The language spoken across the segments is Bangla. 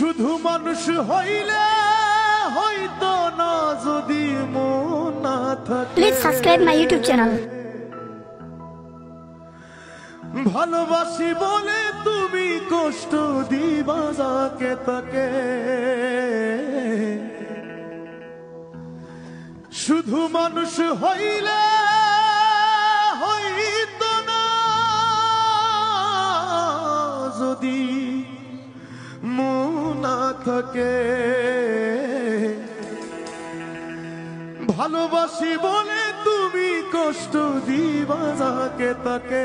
শুধু মানুষ হইলে হয়তো না যদি মন না থাকে। Please subscribe my YouTube channel. ভালোবাসি বলে তুমি কষ্ট দিবা যাকে তাকে, শুধু মানুষ হইলে হইতো না যদি মন না থাকে। ভালোবাসি বলে তুমি কষ্ট দিবা যাকে তাকে,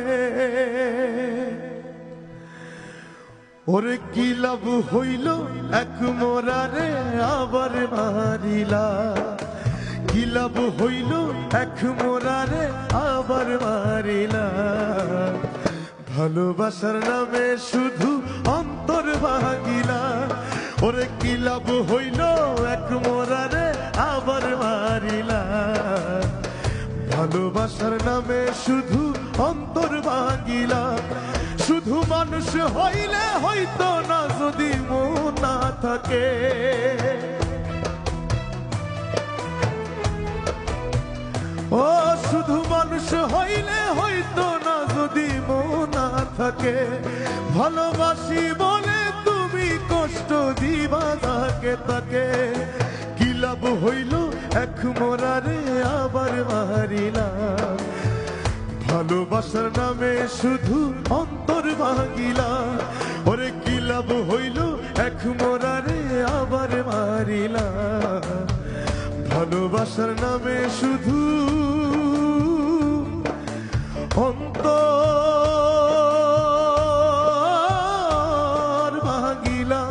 ওরে কি লাভ হইল এক মোরারে আবার মারিলা, কি লাভ হইল এক মোরারে আবার মারিলা। ভালোবাসার নামে শুধু অন্তর ভাঙিলা, ওরে কি লাভ হইল এক মোরারে আবার মারিলা। ভালোবাসার নামে শুধু অন্তর ভাঙিলা, শুধু মানুষ হইলে হয়তো না যদি মন না থাকে। ও শুধু মানুষ হইলে হয়তো না যদি মন না থাকে। ভালোবাসি বলে তুমি কষ্ট দিবা যাকে তাকে, কি লাভ হইল এক মোরারে আবার মারিলা। ভালোবাসার নামে শুধু অন্তর ভাঙিলা, ওরে কি লাভ হইল এক মোরারে আবার মারিলা। ভালোবাসার নামে শুধু অন্তর ভাঙিলা।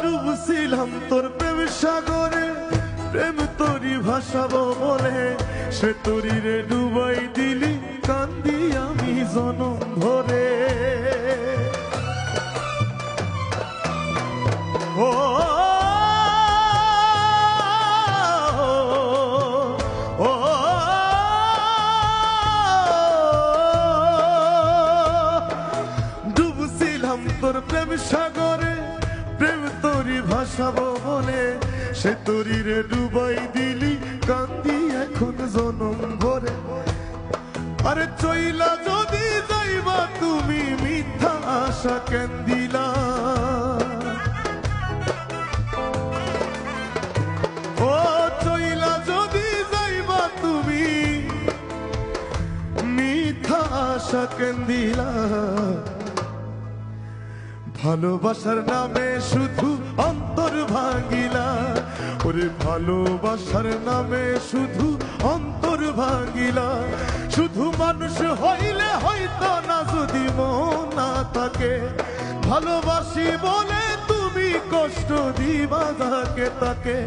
ডুবছিলাম তোর প্রেম সাগরে, প্রেম তোরি ভাসাবো বলে, সে তোরি রে ডুবাই দিলি কান্দি আমি জনম ভরে। ও ও ডুবছিলাম তোর প্রেম সাগরে, প্রেম তোরি ভাসাবো বলে, সে তোরি রে ডুবাই দিলি কান্দি এখন জনম ভরে। আরে চইলা যদি যাইবা তুমি মিথ্যা আশা কেন দিলা। ও চইলা যদি যাইবা তুমি মিথ্যা আশা কেন দিলা। ভালোবাসার নামে শুধু অন্তর ভাঙিলা, ওরে ভালোবাসার নামে শুধু অন্তর ভাঙিলা। শুধু মানুষ হইলে হয়তো না যদি মন না থাকে। ভালোবাসি বলে তুমি কষ্ট দিবা যাকে তাকে,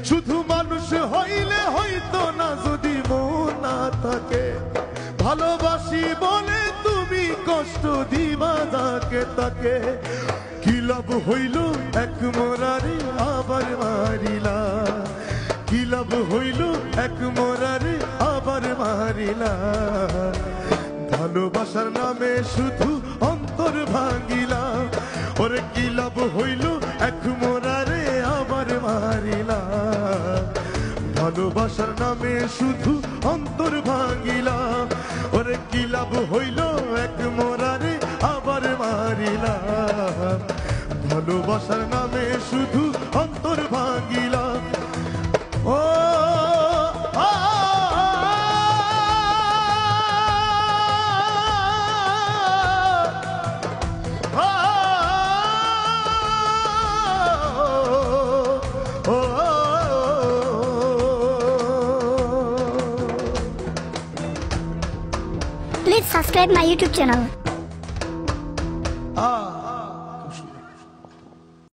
শুধু মানুষ হইলে হয়তো না যদি মন না থাকে। ভালোবাসি বলে তুমি কষ্ট দিবা যাকে তাকে, কি লাভ হইল এক মোরারে আবার মারিলা। কি লাভ হইল এক মোরারে আবার মারিলা। ভালোবাসার নামে শুধু অন্তর ভাঙিলা, ওরে কি লাভ হইল এক মোরারে আবার মারিলা। ভালোবাসার নামে শুধু অন্তর ভাঙিলা, ওরে কি লাভ হইল এক মোরারে আবার মারিলা। ভালোবাসার নামে শুধু অন্তর ভাঙিলা। ও Please subscribe my YouTube channel.